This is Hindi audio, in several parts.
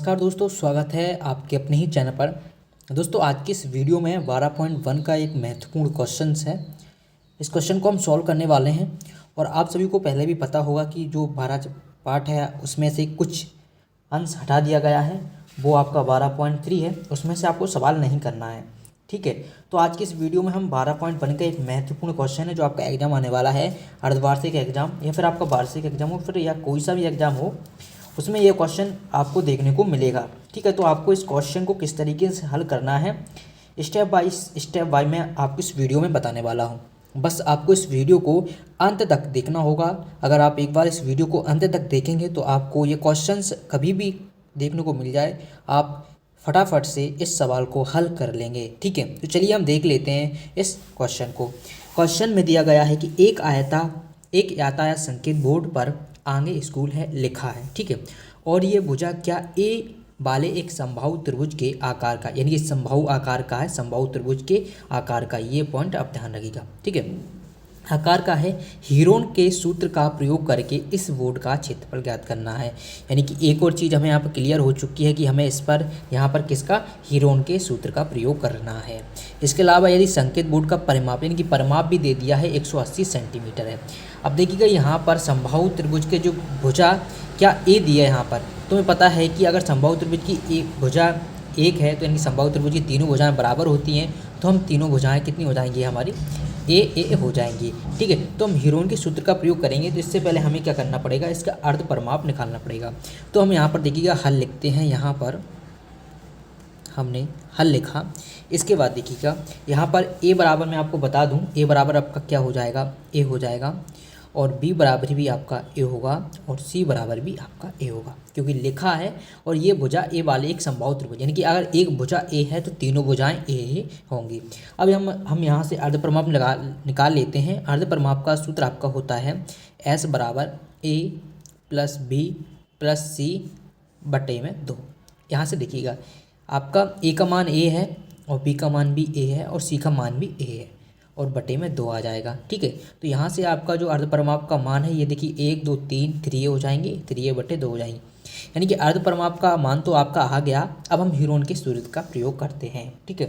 नमस्कार दोस्तों, स्वागत है आपके अपने ही चैनल पर। दोस्तों आज की इस वीडियो में 12.1 का एक महत्वपूर्ण क्वेश्चन है। इस क्वेश्चन को हम सॉल्व करने वाले हैं और आप सभी को पहले भी पता होगा कि जो 12 पार्ट है उसमें से कुछ अंश हटा दिया गया है, वो आपका 12.3 है, उसमें से आपको सवाल नहीं करना है। ठीक है, तो आज की इस वीडियो में हम 12.1 का एक महत्वपूर्ण क्वेश्चन है जो आपका एग्जाम आने वाला है, अर्धवार्षिक एग्जाम या फिर आपका वार्षिक एग्जाम हो फिर या कोई सा भी एग्जाम हो, उसमें ये क्वेश्चन आपको देखने को मिलेगा। ठीक है, तो आपको इस क्वेश्चन को किस तरीके से हल करना है स्टेप बाय मैं आपको इस वीडियो में बताने वाला हूँ। बस आपको इस वीडियो को अंत तक देखना होगा। अगर आप एक बार इस वीडियो को अंत तक देखेंगे तो आपको ये क्वेश्चंस कभी भी देखने को मिल जाए, आप फटाफट से इस सवाल को हल कर लेंगे। ठीक है, तो चलिए हम देख लेते हैं इस क्वेश्चन को। क्वेश्चन में दिया गया है कि एक यातायात संकेत बोर्ड पर आगे स्कूल है लिखा है। ठीक है, और ये भुजा क्या ए वाले एक समबाहु त्रिभुज के आकार का, यानी कि समबाहु आकार का है, समबाहु त्रिभुज के आकार का, ये पॉइंट आप ध्यान रखिएगा। ठीक है, आकार का है। हीरोन के सूत्र का प्रयोग करके इस बोर्ड का क्षेत्रफल ज्ञात करना है। यानी कि एक और चीज़ हमें यहाँ पर क्लियर हो चुकी है कि हमें इस पर यहाँ पर किसका, हीरोन के सूत्र का प्रयोग करना है। इसके अलावा यदि संकेत बोर्ड का परिमाप, यानी कि परिमाप भी दे दिया है, 180 सेंटीमीटर है। अब देखिएगा यहाँ पर समबाहु त्रिभुज के जो भुजा क्या ए दिया है यहाँ पर, तुम्हें पता है कि अगर समबाहु त्रिभुज की एक भुजा एक है तो यानी समबाहु त्रिभुज की तीनों भुजाएं बराबर होती हैं, तो हम तीनों भुजाएं कितनी हो जाएंगी, हमारी ए हो जाएंगी। ठीक है, तो हम हीरोन के सूत्र का प्रयोग करेंगे। तो इससे पहले हमें क्या करना पड़ेगा, इसका अर्ध परिमाप निकालना पड़ेगा। तो हम यहाँ पर देखिएगा हल लिखते हैं। यहाँ पर हमने हल लिखा, इसके बाद देखिएगा यहाँ पर ए बराबर मैं आपको बता दूँ, ए बराबर आपका क्या हो जाएगा, ए हो जाएगा, और बी बराबर भी आपका ए होगा, और सी बराबर भी आपका ए होगा, क्योंकि लिखा है। और ये भुजा ए वाले एक समबाहु त्रिभुज, यानी कि अगर एक भुजा ए है तो तीनों भुजाएं ए ही होंगी। अब हम यहाँ से अर्ध परिमाप निकाल लेते हैं। अर्ध परिमाप का सूत्र आपका होता है एस बराबर ए प्लस बी प्लस सी बटे में 2। यहाँ से देखिएगा आपका ए का मान ए है और बी का मान भी ए है और सी का मान भी ए है, और बटे में 2 आ जाएगा। ठीक है, तो यहाँ से आपका जो अर्ध परिमाप का मान है, ये देखिए 1 2 3 3 हो जाएंगे, 3 बटे 2 हो जाएंगे, यानी कि अर्ध परिमाप का मान तो आपका आ गया। अब हम हीरोन के सूत्र का प्रयोग करते हैं। ठीक है,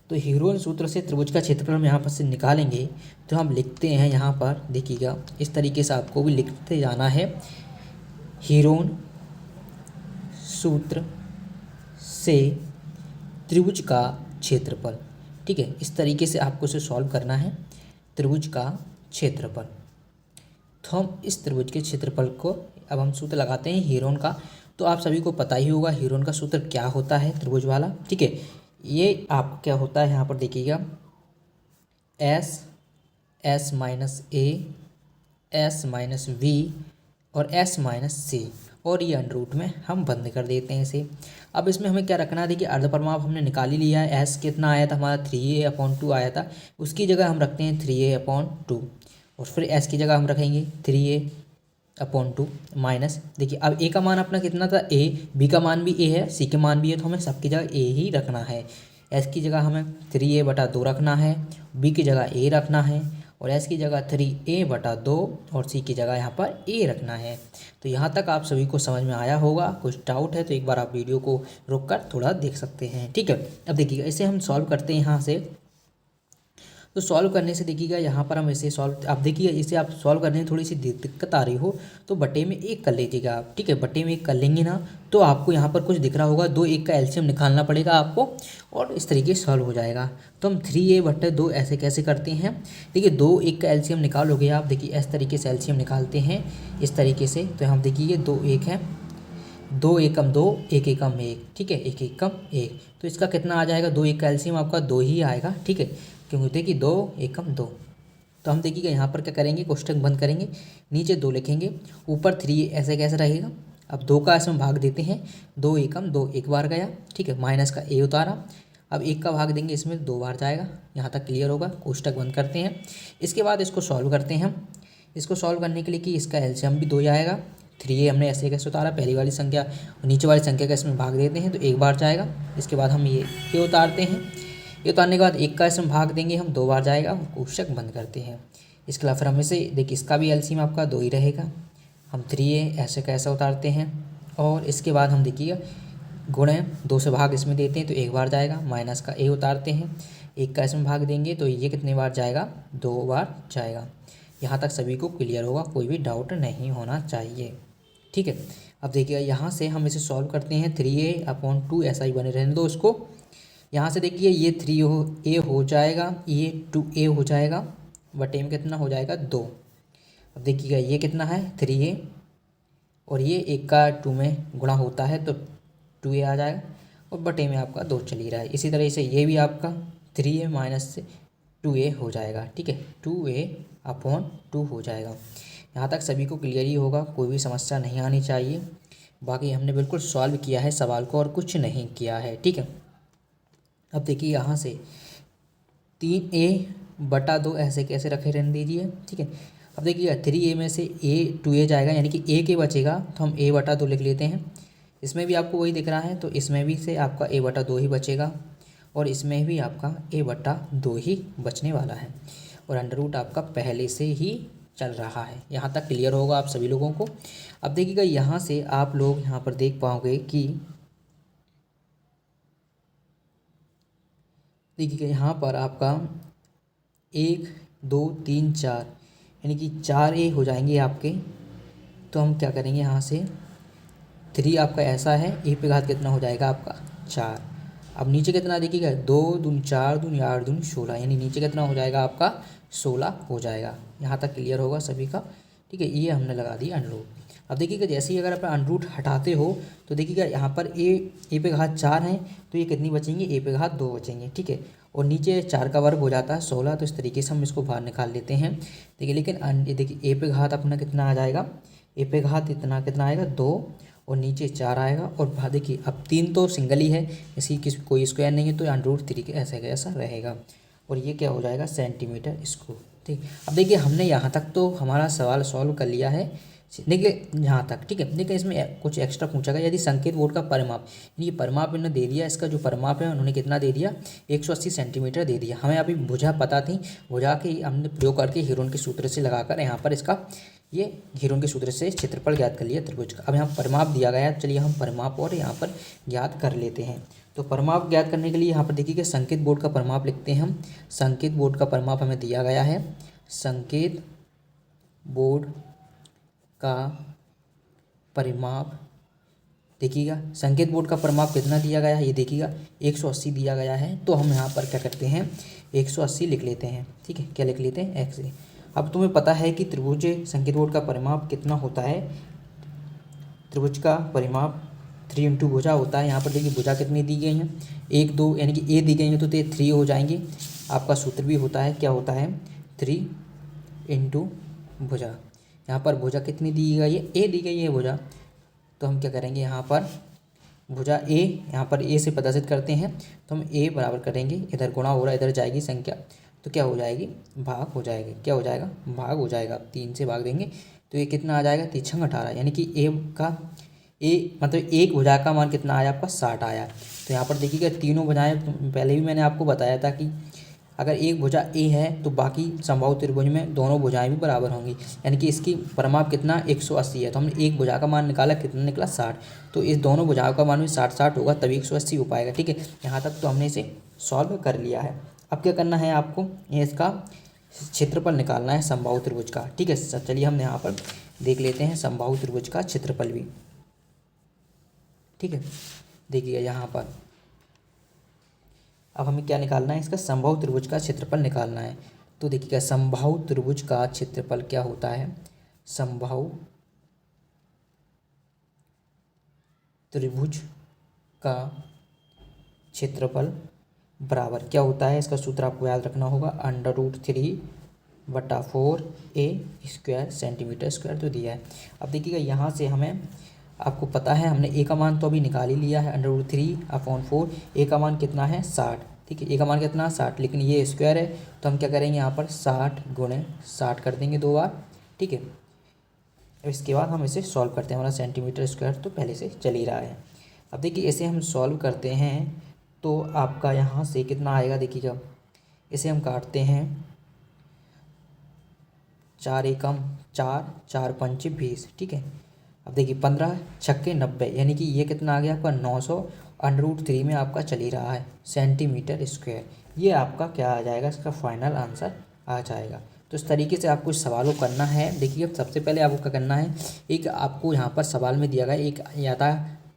तो हीरोन सूत्र से त्रिभुज का क्षेत्रफल हम यहाँ पर से निकालेंगे। तो हम लिखते हैं यहाँ पर, देखिएगा इस तरीके से आपको भी लिखते जाना है, हीरोन सूत्र से त्रिभुज का क्षेत्रफल। ठीक है, इस तरीके से आपको इसे सॉल्व करना है, त्रिभुज का क्षेत्रफल। तो हम इस त्रिभुज के क्षेत्रफल को अब हम सूत्र लगाते हैं हीरोन का। तो आप सभी को पता ही होगा हीरोन का सूत्र क्या होता है, त्रिभुज वाला। ठीक है, ये आपका क्या होता है, यहाँ पर देखिएगा S minus A, S minus B और एस माइनस सी, और ये अंडर में हम बंद कर देते हैं इसे। अब इसमें हमें क्या रखना है, देखिए अर्ध परिमाप हमने निकाल ही लिया है। एस कितना आया था हमारा, 3a/2 आया था, उसकी जगह हम रखते हैं 3a/2, और फिर एस की जगह हम रखेंगे 3a/2 माइनस, देखिए अब ए का मान अपना कितना था, ए, बी का मान भी ए है, सी के मान भी है, तो हमें सबकी जगह ए ही रखना है। एस की जगह हमें 3a/2 रखना है, बी की जगह ए रखना है, और एस की जगह 3a/2 और सी की जगह यहाँ पर ए रखना है। तो यहाँ तक आप सभी को समझ में आया होगा। कुछ डाउट है तो एक बार आप वीडियो को रोक कर थोड़ा देख सकते हैं। ठीक है, अब देखिएगा इसे हम सॉल्व करते हैं यहाँ से। तो सॉल्व करने से देखिएगा यहाँ पर हम इसे सॉल्व, आप देखिएगा इसे आप सॉल्व करने में थोड़ी सी दिक्कत आ रही हो तो बटे में 1 कर लीजिएगा आप। ठीक है, बटे में 1 कर लेंगे ना तो आपको यहाँ पर कुछ दिख रहा होगा, 2 1 का एलसीएम निकालना पड़ेगा आपको, और इस तरीके से सॉल्व हो जाएगा। तो हम 3a/2 ऐसे कैसे करते हैं, देखिए 2 1 का एलसीएम निकालोगे आप, देखिए इस तरीके से एलसीएम निकालते हैं इस तरीके से। तो हम देखिए 2 1 है, 2 एकम 2, 1 एकम 1, ठीक है, 1 एकम 1, तो इसका कितना आ जाएगा, 2 1 का एलसीएम आपका 2 ही आएगा। ठीक है, क्योंकि देखिए 2 एकम 2। तो हम देखिएगा यहाँ पर क्या करेंगे, कोष्टक बंद करेंगे, नीचे 2 लिखेंगे, ऊपर 3 ऐसे कैसे रहेगा। अब 2 का इसमें भाग देते हैं, 2 एकम 2 एक बार गया। ठीक है, माइनस का ए उतारा, अब 1 का भाग देंगे, इसमें 2 बार जाएगा। यहाँ तक क्लियर होगा, कोष्टक बंद करते हैं। इसके बाद इसको सॉल्व करते हैं हम। इसको सॉल्व करने के लिए कि इसका एलसीएम भी 2 ही आएगा। 3a हमने ऐसे कैसे उतारा, पहली वाली संख्या नीचे वाली संख्या का इसमें भाग देते हैं तो 1 बार जाएगा। इसके बाद हम ये उतारते हैं, ये उतारने के बाद 1 का इसमें भाग देंगे हम, 2 बार जाएगा, और कोष्टक बंद करते हैं। इसके अलावा फिर हम इसे देखिए इसका भी एलसीएम आपका 2 ही रहेगा। हम 3a ऐसे कैसे उतारते हैं, और इसके बाद हम देखिएगा गुणे 2 से भाग इसमें देते हैं तो एक बार जाएगा, माइनस का ए उतारते हैं, एक का इसमें भाग देंगे तो ये कितनी बार जाएगा, 2 बार जाएगा। यहाँ तक सभी को क्लियर होगा, कोई भी डाउट नहीं होना चाहिए। ठीक है, अब देखिएगा यहाँ से हम इसे सॉल्व करते हैं। 3a/2 ऐसा ही बने रहने दो उसको। यहाँ से देखिए ये 3a हो जाएगा, ये 2a हो जाएगा, बटे में कितना हो जाएगा 2। अब देखिएगा ये कितना है 3a, और ये 1 का 2 में गुणा होता है तो 2a आ जाएगा, और बटे में आपका 2 चल ही रहा है। इसी तरह से ये भी आपका 3a माइनस से 2a हो जाएगा। ठीक है, 2a/2 हो जाएगा। यहाँ तक सभी को क्लियर ही होगा, कोई भी समस्या नहीं आनी चाहिए। बाकी हमने बिल्कुल सॉल्व किया है सवाल को और कुछ नहीं किया है। ठीक है, अब देखिए यहाँ से 3a/2 ऐसे कैसे रखे रहने दीजिए। ठीक है, अब देखिए 3a में से 2a जाएगा, यानी कि a के बचेगा तो हम a/2 लिख लेते हैं। इसमें भी आपको वही दिख रहा है तो इसमें भी से आपका a/2 ही बचेगा, और इसमें भी आपका a/2 ही बचने वाला है, और अंडर रूट आपका पहले से ही चल रहा है। यहाँ तक क्लियर होगा आप सभी लोगों को। अब देखिएगा यहाँ से आप लोग यहाँ पर देख पाओगे कि देखिएगा यहाँ पर आपका 1 2 3 4 यानी कि 4a हो जाएंगे आपके। तो हम क्या करेंगे, यहाँ से 3 आपका ऐसा है, a पे घात कितना हो जाएगा आपका 4। अब नीचे कितना देखिएगा, 2 दूनी 4 दूनी 8 दूनी 16, यानी नीचे कितना हो जाएगा आपका 16 हो जाएगा। यहाँ तक क्लियर होगा सभी का। ठीक है, ये हमने लगा दिया अंडर रूट। अब देखिएगा जैसे ही अगर आप अंडर रूट हटाते हो तो देखिएगा यहाँ पर ए पे घात 4 है तो ये कितनी बचेंगी, a पे घात 2 बचेंगे। ठीक है, और नीचे 4 का वर्ग हो जाता है 16, तो इस तरीके से हम इसको बाहर निकाल लेते हैं। देखिए लेकिन देखिए a पे घात अपना कितना आ जाएगा, a पे घात इतना कितना आएगा 2, और नीचे 4 आएगा, और देखिए अब 3 तो सिंगल ही है, इसी कोई स्क्वायर नहीं है, तो अंडर रूट 3 के ऐसा का ऐसा रहेगा, और ये क्या हो जाएगा सेंटीमीटर स्क्वायर। ठीक, अब देखिए हमने यहाँ तक तो हमारा सवाल सॉल्व कर लिया है। देखिए यहाँ तक ठीक है, लेकिन इसमें कुछ एक्स्ट्रा पूछा गया, यदि संकेत बोर्ड का परिमाप, ये परिमाप इन्होंने दे दिया, इसका जो परिमाप है उन्होंने कितना दे दिया 180 सेंटीमीटर दे दिया। हमें अभी भुजा पता थी, भुजा के हमने प्रयोग करके हीरोन के सूत्र से लगाकर यहाँ पर इसका ये हीरोन के सूत्र से क्षेत्रफल ज्ञात कर लिया त्रिभुज का। अब यहाँ परिमाप दिया गया है, चलिए हम परिमाप और यहाँ पर ज्ञात कर लेते हैं। तो परिमाप ज्ञात करने के लिए यहाँ पर देखिए संकेत बोर्ड का परिमाप लिखते हैं हम। संकेत बोर्ड का परिमाप हमें दिया गया है, संकेत बोर्ड का परिमाप देखिएगा, संकेत बोर्ड का परिमाप कितना दिया गया है, ये देखिएगा 180 दिया गया है। तो हम यहाँ पर क्या करते हैं 180 लिख लेते हैं। ठीक है, क्या लिख लेते हैं x। अब तुम्हें पता है कि त्रिभुज संकेत बोर्ड का परिमाप कितना होता है, त्रिभुज का परिमाप 3 इंटू भुजा होता है। यहाँ पर देखिए भुजा कितनी दी गई हैं 1 2, यानी कि a दी गई है तो 3 हो जाएंगे। आपका सूत्र भी होता है, क्या होता है 3 इंटू भुजा। यहाँ पर भुजा कितनी दी गई है, a दी गई है भुजा, तो हम क्या करेंगे यहाँ पर भुजा a, यहाँ पर a से प्रदर्शित करते हैं तो हम a बराबर करेंगे, इधर गुणा हो रहा है इधर जाएगी संख्या, तो क्या हो जाएगी भाग हो जाएगी, क्या हो जाएगा भाग हो जाएगा। 3 से भाग देंगे तो ये कितना आ जाएगा 3 छंग 18, यानी कि मतलब एक भुजा का मान कितना आया आपका 60 आया। तो यहाँ पर देखिएगा तीनों भुजाएं, पहले भी मैंने आपको बताया था कि अगर एक भुजा a है तो बाकी समबाहु त्रिभुज में दोनों भुजाएं भी बराबर होंगी, यानी कि इसकी परिमाप कितना 180 है। तो हमने एक भुजा का मान निकाला, कितना निकला 60, तो इस दोनों भुजाओं का मान भी 60 होगा तभी 180 हो पाएगा। ठीक है, यहाँ तक तो हमने इसे सॉल्व कर लिया है। अब क्या करना है आपको, ये इसका क्षेत्रफल निकालना है समबाहु त्रिभुज का। ठीक है, चलिए हम यहाँ पर देख लेते हैं समबाहु त्रिभुज का क्षेत्रफल भी। ठीक है, देखिए यहाँ पर अब हमें क्या निकालना है, इसका समबाहु त्रिभुज का क्षेत्रफल निकालना है। तो देखिएगा समबाहु त्रिभुज का क्षेत्रफल क्या होता है, समबाहु त्रिभुज का क्षेत्रफल बराबर क्या होता है, इसका सूत्र आपको याद रखना होगा, √3/4a² सेंटीमीटर स्क्वायर तो दिया है। अब देखिएगा यहाँ से हमें आपको पता है हमने a का मान तो अभी निकाल ही लिया है, √3/4, a का मान कितना है 60। ठीक है, a का मान कितना 60, लेकिन ये स्क्वायर है तो हम क्या करेंगे यहाँ पर 60 × 60 कर देंगे 2 बार। ठीक है, इसके बाद हम इसे सॉल्व करते हैं, हमारा सेंटीमीटर स्क्वायर तो पहले से चल ही रहा है। अब देखिए इसे हम सॉल्व करते हैं तो आपका यहाँ से कितना आएगा, देखिएगा इसे हम काटते हैं 4 एकम 4, 4 पंचे 20। ठीक है, अब देखिए 15 छक्के 90, यानी कि ये कितना आ गया आपका 900 √3 में आपका चल ही रहा है सेंटीमीटर स्क्वायर। ये आपका क्या आ जाएगा, इसका फाइनल आंसर आ जाएगा। तो इस तरीके से आपको इस सवाल को करना है। देखिए अब सबसे पहले आपको क्या करना है, एक आपको यहाँ पर सवाल में दिया गया एक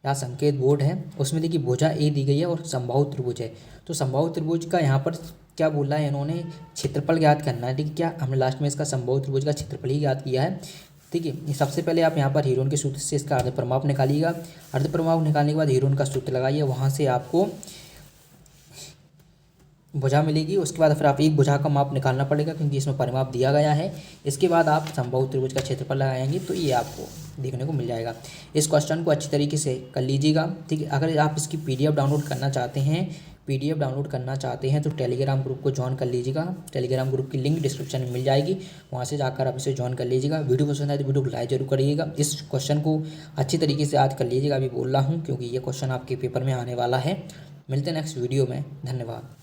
या संकेत बोर्ड है, उसमें देखिए भुजा ए दी गई है और समबाहु त्रिभुज है। तो समबाहु त्रिभुज का यहाँ पर क्या बोला है इन्होंने, क्षेत्रफल ज्ञात करना है। ठीक है, क्या हमने लास्ट में इसका समबाहु त्रिभुज का क्षेत्रफल ही ज्ञात किया है। ठीक है, सबसे पहले आप यहाँ पर हीरोन के सूत्र से इसका अर्ध परिमाप निकालिएगा। अर्ध परिमाप निकालने के बाद हीरोन का सूत्र लगाइए, वहाँ से आपको भुजा मिलेगी। उसके बाद फिर आप एक भुजा का माप निकालना पड़ेगा क्योंकि इसमें परिमाप दिया गया है। इसके बाद आप समबाहु त्रिभुज का क्षेत्रफल लगाएंगे तो ये आपको देखने को मिल जाएगा। इस क्वेश्चन को अच्छी तरीके से कर लीजिएगा। ठीक है, अगर आप इसकी PDF डाउनलोड करना चाहते हैं तो टेलीग्राम ग्रुप को ज्वाइन कर लीजिएगा। टेलीग्राम ग्रुप की लिंक डिस्क्रिप्शन में मिल जाएगी, वहाँ से जाकर आप इसे ज्वाइन कर लीजिएगा। वीडियो पसंद आए तो वीडियो को लाइक जरूर करिएगा। इस क्वेश्चन को अच्छी तरीके से याद कर लीजिएगा, अभी बोल रहा हूँ क्योंकि ये क्वेश्चन आपके पेपर में आने वाला है। मिलते हैं नेक्स्ट वीडियो में, धन्यवाद।